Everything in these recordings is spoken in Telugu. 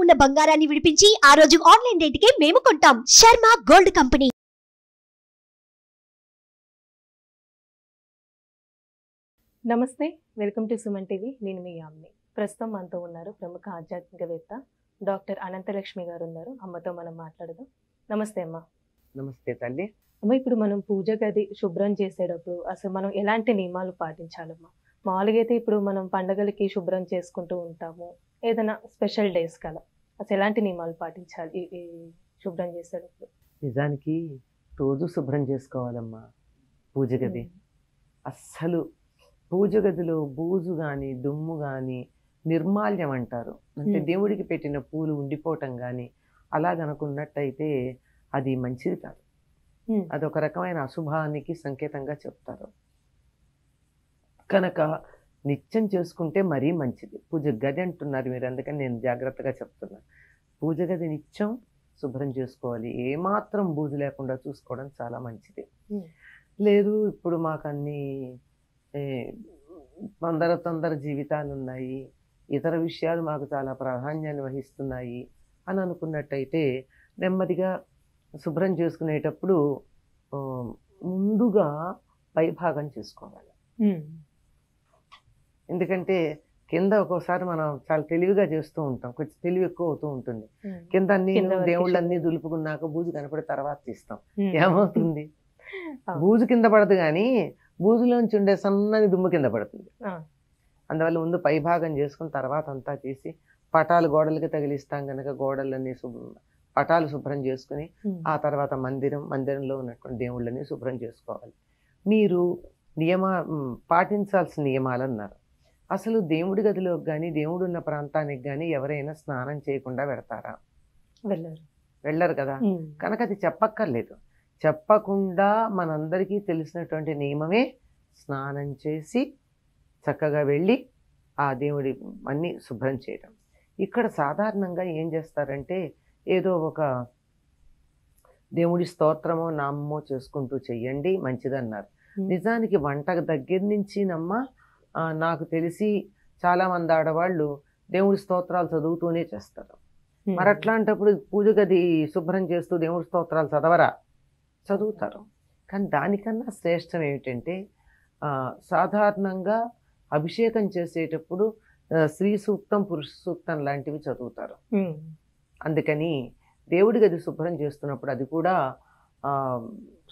ఉన్న బంగారాన్ని విడిపించి ఆ రోజు ఆన్లైన్ రేటుకే మేము కొంటాం. Sharma gold company. నమస్తే, వెల్కమ్ టు సుమన్ టీవీ. నేను మీ యామ్ని. ప్రస్తుతం మనతో ఉన్నారు ప్రముఖ ఆధ్యాత్మికవేత్త డాక్టర్ అనంతలక్ష్మి గారు ఉన్నారు. అమ్మతో మనం మాట్లాడదాం. నమస్తే అమ్మ. నమస్తే తల్లి. అమ్మ, ఇప్పుడు మనం పూజ గది శుభ్రం చేసేటప్పుడు అసలు మనం ఎలాంటి నియమాలు పాటించాలమ్మా? మామూలుగా అయితే ఇప్పుడు మనం పండగలకి శుభ్రం చేసుకుంటూ ఉంటాము, ఏదైనా స్పెషల్ డేస్ కదా, అసలు ఎలాంటి నియమాలు పాటించాలి ఈ శుభ్రం చేసేటప్పుడు? నిజానికి రోజు శుభ్రం చేసుకోవాలమ్మా పూజ గది. అస్సలు పూజ గదిలో బూజు కానీ దుమ్ము కానీ నిర్మాల్యం అంటారు, అంటే దేవుడికి పెట్టిన పూలు ఉండిపోవటం కానీ అలాగనుకున్నట్టయితే అది మంచిది కాదు. అదొక రకమైన అశుభానికి సంకేతంగా చెప్తారు. కనుక నిత్యం చేసుకుంటే మరీ మంచిది. పూజ గది అంటున్నారు మీరు, అందుకని నేను జాగ్రత్తగా చెప్తున్నాను. పూజ గది నిత్యం శుభ్రం చేసుకోవాలి. ఏమాత్రం బూజు లేకుండా చూసుకోవడం చాలా మంచిది. లేదు ఇప్పుడు మాకు అన్ని తొందర జీవితాలు ఉన్నాయి, ఇతర విషయాలు మాకు చాలా ప్రాధాన్యాన్ని వహిస్తున్నాయి అని అనుకున్నట్టయితే నెమ్మదిగా శుభ్రం చేసుకునేటప్పుడు ముందుగా పైభాగం చేసుకోవాలి. ఎందుకంటే కింద ఒక్కోసారి మనం చాలా తెలివిగా చేస్తూ ఉంటాం, కొంచెం తెలివి ఎక్కువ అవుతూ ఉంటుంది. కింద అన్ని దేవుళ్ళన్నీ దులుపుకున్నాక బూజు కనపడి తర్వాత తీస్తాం. ఏమవుతుంది? బూజు కింద పడదు కానీ బూజులోంచి ఉండే సన్నని దుమ్ము కింద పడుతుంది. అందువల్ల ముందు పైభాగం చేసుకుని తర్వాత అంతా తీసి పటాలు గోడలకి తగిలిస్తాం కనుక గోడలన్నీ పటాలు శుభ్రం చేసుకుని ఆ తర్వాత మందిరంలో ఉన్నటువంటి దేవుళ్ళని శుభ్రం చేసుకోవాలి. మీరు పాటించాల్సిన నియమాలు అన్నారు. అసలు దేవుడి గదిలోకి కానీ దేవుడు ఉన్న ప్రాంతానికి కానీ ఎవరైనా స్నానం చేయకుండా వెడతారా? వెళ్ళరు కదా. కనుక అది చెప్పక్కర్లేదు. చెప్పకుండా మనందరికీ తెలిసినటువంటి నియమమే స్నానం చేసి చక్కగా వెళ్ళి ఆ దేవుడి అన్నీ శుభ్రం చేయడం. ఇక్కడ సాధారణంగా ఏం చేస్తారంటే ఏదో ఒక దేవుడి స్తోత్రమో నామమో చేసుకుంటూ చెయ్యండి మంచిదన్నారు. నిజానికి వంట దగ్గర నుంచి నాకు తెలిసి చాలా మంది ఆడవాళ్ళు దేవుడి స్తోత్రాలు చదువుతూనే చేస్తారు. మరి అట్లాంటప్పుడు పూజ గది శుభ్రం చేస్తూ దేవుడి స్తోత్రాలు చదువుతారు. కానీ దానికన్నా శ్రేష్టం ఏమిటంటే సాధారణంగా అభిషేకం చేసేటప్పుడు స్త్రీ సూక్తం పురుష సూక్తం లాంటివి చదువుతారు. అందుకని దేవుడి గది శుభ్రం చేస్తున్నప్పుడు అది కూడా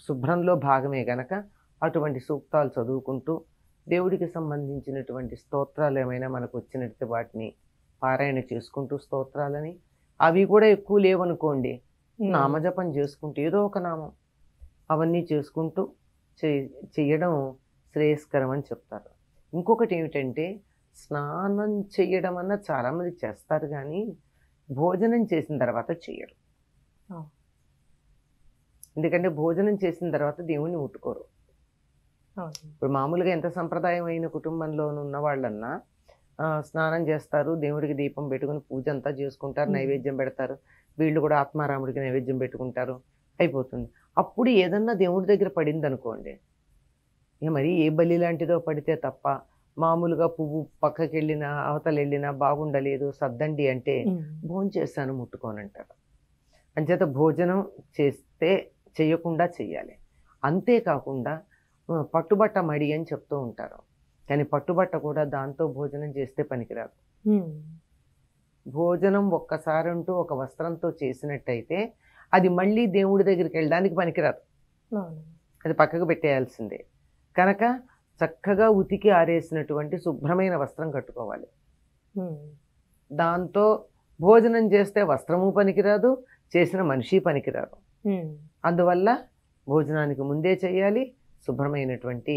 శుభ్రంలో భాగమే గనక అటువంటి సూక్తాలు చదువుకుంటూ దేవుడికి సంబంధించినటువంటి స్తోత్రాలు ఏమైనా మనకు వచ్చినట్టు వాటిని పారాయణ చేసుకుంటూ స్తోత్రాలని, అవి కూడా ఎక్కువ లేవనుకోండి నామజపం చేసుకుంటూ ఏదో ఒక నామం అవన్నీ చేసుకుంటూ చెయ్యడం శ్రేయస్కరం అని చెప్తారు. ఇంకొకటి ఏమిటంటే స్నానం చేయడం అన్న చాలామంది చేస్తారు కానీ భోజనం చేసిన తర్వాత చెయ్యరు. ఎందుకంటే భోజనం చేసిన తర్వాత దేవుణ్ణి ముట్టుకోరు. ఇప్పుడు మామూలుగా ఎంత సంప్రదాయమైన కుటుంబంలో ఉన్న వాళ్ళన్నా స్నానం చేస్తారు, దేవుడికి దీపం పెట్టుకుని పూజ అంతా చేసుకుంటారు, నైవేద్యం పెడతారు, వీళ్ళు కూడా ఆత్మారాముడికి నైవేద్యం పెట్టుకుంటారు, అయిపోతుంది. అప్పుడు ఏదన్నా దేవుడి దగ్గర పడింది అనుకోండి, మరి ఏ బలి లాంటిదో పడితే తప్ప మామూలుగా పువ్వు పక్కకి వెళ్ళినా అవతల వెళ్ళినా బాగుండలేదు సర్దండి అంటే భోజనం చేస్తాను ముట్టుకోనంటారు. అంచేత భోజనం చేయకుండా చెయ్యాలి. అంతేకాకుండా పట్టుబట్ట మడి అని చెప్తూ ఉంటారు, కానీ పట్టుబట్ట కూడా దాంతో భోజనం చేస్తే పనికిరాదు. భోజనం ఒక్కసారి అంటూ ఒక వస్త్రంతో చేసినట్టయితే అది మళ్ళీ దేవుడి దగ్గరికి వెళ్ళడానికి పనికిరాదు, అది పక్కకు పెట్టేయాల్సిందే. కనుక చక్కగా ఉతికి ఆరేసినటువంటి శుభ్రమైన వస్త్రం కట్టుకోవాలి. దాంతో భోజనం చేస్తే వస్త్రము పనికిరాదు, చేసిన మనిషి పనికిరాదు. అందువల్ల భోజనానికి ముందే చేయాలి, శుభ్రమైనటువంటి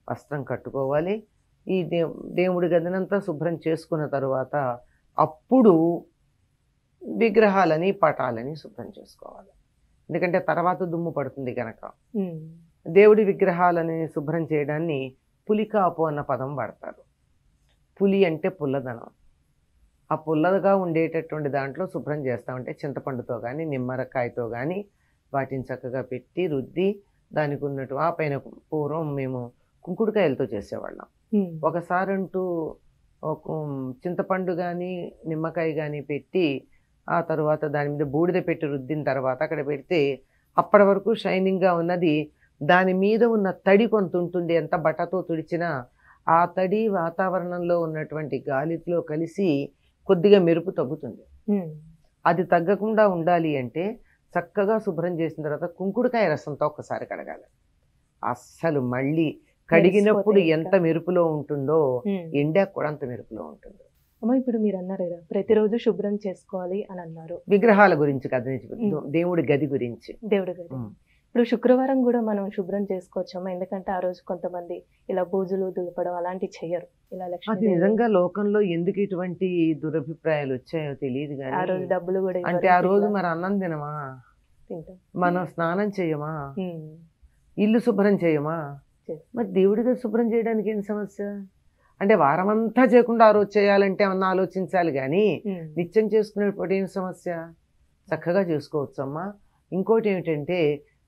వస్త్రం కట్టుకోవాలి. ఈ దేవుడి గదినంతా శుభ్రం చేసుకున్న తరువాత అప్పుడు విగ్రహాలని పటాలని శుభ్రం చేసుకోవాలి. ఎందుకంటే తర్వాత దుమ్ము పడుతుంది కనుక. దేవుడి విగ్రహాలని శుభ్రం చేయడాన్ని పులికాపు అన్న పదం వాడతారు. పులి అంటే పుల్లదనం. ఆ పుల్లగా ఉండేటటువంటి దాంట్లో శుభ్రం చేస్తామంటే చింతపండుతో కానీ నిమ్మరకాయతో కానీ వాటిని చక్కగా పెట్టి రుద్ది దానికి ఉన్నట్టు ఆ పైన పూర్వం మేము కుంకుడుకాయలతో చేసేవాళ్ళం. ఒకసారి అంటూ చింతపండు కానీ నిమ్మకాయ కానీ పెట్టి ఆ తర్వాత దాని మీద బూడిద పెట్టి రుద్దిన తర్వాత అక్కడ పెడితే అప్పటి వరకు షైనింగ్గా ఉన్నది దాని మీద ఉన్న తడి కొంత ఉంటుంది, ఎంత బట్టతో తుడిచినా ఆ తడి వాతావరణంలో ఉన్నటువంటి గాలిలో కలిసి కొద్దిగా మెరుపు తగ్గుతుంది. అది తగ్గకుండా ఉండాలి అంటే చక్కగా శుభ్రం చేసిన తర్వాత కుంకుడుకాయ రసంతో ఒక్కసారి కడగాలి. అస్సలు మళ్ళీ కడిగినప్పుడు ఎంత మెరుపులో ఉంటుందో ఎండాక కూడా అంత మెరుపులో ఉంటుంది. అమ్మ ఇప్పుడు మీరు అన్నారు కదా ప్రతిరోజు శుభ్రం చేసుకోవాలి అని అన్నారు. విగ్రహాల గురించి కదా, దేవుడి గది గురించి. దేవుడి గది ఇప్పుడు శుక్రవారం కూడా మనం శుభ్రం చేసుకోవచ్చమ్మా, ఎందుకంటే ఆ రోజు కొంతమంది ఇలా బూజులు దులపడం అలాంటివి చెయ్యరు. ఇలా అది నిజంగా లోకంలో ఎందుకు ఇటువంటి దురభిప్రాయాలు వచ్చాయో తెలియదు కానీ ఆ రోజు డబ్బులు కూడా అంటే ఆ రోజు మరి అన్నం తినమా, మనం స్నానం చేయమా, ఇల్లు శుభ్రం చేయమా, మరి దేవుడిగా శుభ్రం చేయడానికి ఏం సమస్య? అంటే వారమంతా చేయకుండా ఆ రోజు చేయాలంటే ఏమన్నా ఆలోచించాలి కానీ నిత్యం చేసుకునేటప్పుడు ఏం సమస్య? చక్కగా చేసుకోవచ్చు అమ్మా. ఇంకోటి ఏమిటంటే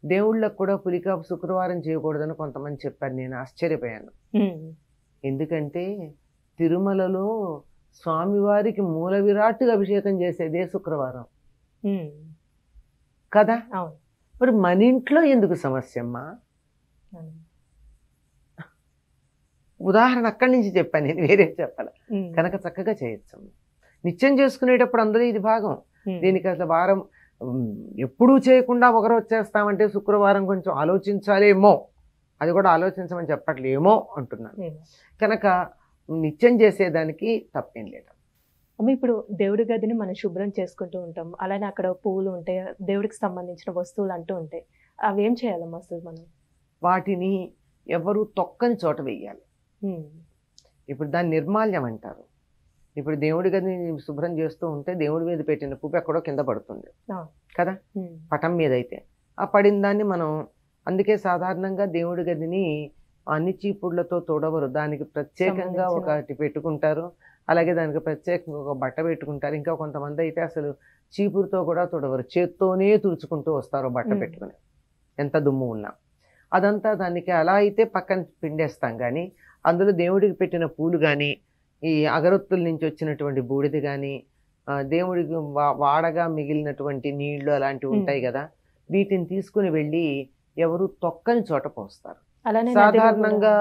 దేవుళ్ళకు కూడా పులికాపు శుక్రవారం చేయకూడదని కొంతమంది చెప్పారు. నేను ఆశ్చర్యపోయాను. ఎందుకంటే తిరుమలలో స్వామివారికి మూల విరాట్టుగా అభిషేకం చేసేదే శుక్రవారం కదా. మరి మన ఇంట్లో ఎందుకు సమస్య అమ్మా? ఉదాహరణ అక్కడి నుంచి చెప్పాను, నేను వేరే చెప్పాలి కనుక చక్కగా చేయొచ్చు. నిత్యం చేసుకునేటప్పుడు అందులో ఇది భాగం. దీనికి అసలు వారం ఎప్పుడూ చేయకుండా ఒకరు వచ్చేస్తామంటే శుక్రవారం కొంచెం ఆలోచించాలేమో, అది కూడా ఆలోచించమని చెప్పట్లేమో అంటున్నాను. కనుక నిత్యం చేసేదానికి తప్పేం లేదు. అమ్మ ఇప్పుడు దేవుడి గదిని మనం శుభ్రం చేసుకుంటూ ఉంటాం, అలానే అక్కడ పువ్వులు ఉంటాయి, దేవుడికి సంబంధించిన వస్తువులు అంటూ ఉంటాయి, అవి ఏం చేయాలమ్మా అసలు మనం? వాటిని ఎవరు తొక్కని చోట వేయాలి. ఇప్పుడు దాన్ని నిర్మాల్యం అంటారు. ఇప్పుడు దేవుడి గదిని శుభ్రం చేస్తూ ఉంటే దేవుడి మీద పెట్టిన పువ్వు ఎక్కడో కింద పడుతుంది కదా, పటం మీద అయితే ఆ పడిన దాన్ని మనం, అందుకే సాధారణంగా దేవుడి గదిని అన్ని చీపుళ్లతో తోడవరు, దానికి ప్రత్యేకంగా ఒకటి పెట్టుకుంటారు, అలాగే దానికి ప్రత్యేకంగా ఒక బట్ట పెట్టుకుంటారు. ఇంకా కొంతమంది అయితే అసలు చీపురుతో కూడా తోడవరు, చేత్తోనే తుడుచుకుంటూ వస్తారు బట్ట పెట్టుకుని, ఎంత దుమ్ము ఉన్నా. అదంతా దానికి అలా అయితే పక్కన పిండేస్తాం. కానీ అందులో దేవుడికి పెట్టిన పూలు కానీ, ఈ అగరొత్తుల నుంచి వచ్చినటువంటి బూడిద కానీ, దేవుడికి వాడగా మిగిలినటువంటి నీళ్లు అలాంటివి ఉంటాయి కదా, వీటిని తీసుకుని వెళ్ళి ఎవరు తొక్కని చోట పోస్తారు. సాధారణంగా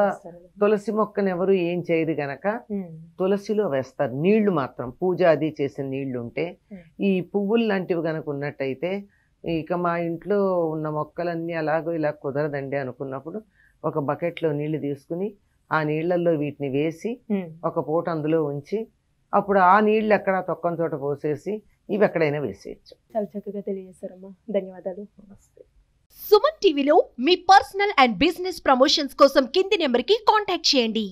తులసి మొక్కను ఎవరు ఏం చేయరు గనక తులసిలో వేస్తారు నీళ్లు మాత్రం, పూజ అది చేసిన నీళ్లు ఉంటే. ఈ పువ్వులు లాంటివి కనుక ఉన్నట్టయితే, ఇక మా ఇంట్లో ఉన్న మొక్కలన్నీ అలాగో ఇలా కుదరదండి అనుకున్నప్పుడు ఒక బకెట్లో నీళ్లు తీసుకుని ఆ నీళ్లలో వీటిని వేసి ఒక పూట అందులో ఉంచి అప్పుడు ఆ నీళ్లు ఎక్కడ తొక్కని చోట పోసేసి ఇవి ఎక్కడైనా వేసేయచ్చు. చాలా చక్కగా తెలియజేస్తారమ్మా, ధన్యవాదాలు. సుమన్ టీవీలో మీ పర్సనల్ అండ్ బిజినెస్ ప్రమోషన్స్ కోసం కింది నెంబర్కి కాంటాక్ట్ చేయండి.